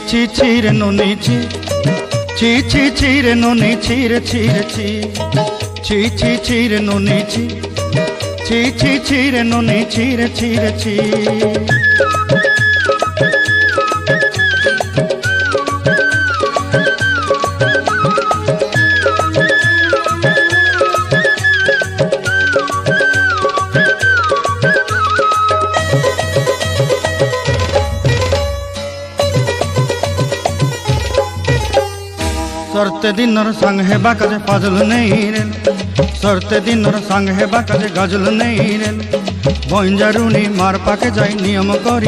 ছি ছি রে ননি ছি ছি ছি ছি রে ননি ছি রে ছি রে ছি ছি ছি ছি রে ননি ছি ছি ছি ছি রে ননি ছি রে ছি রে ছি सरते दिनर संग है बाकाजे फाजल नहीं रे सरते दिनर संग है बाकाजे गजल नहीं रे बंजारुनी मार पाके जाई नियम करी।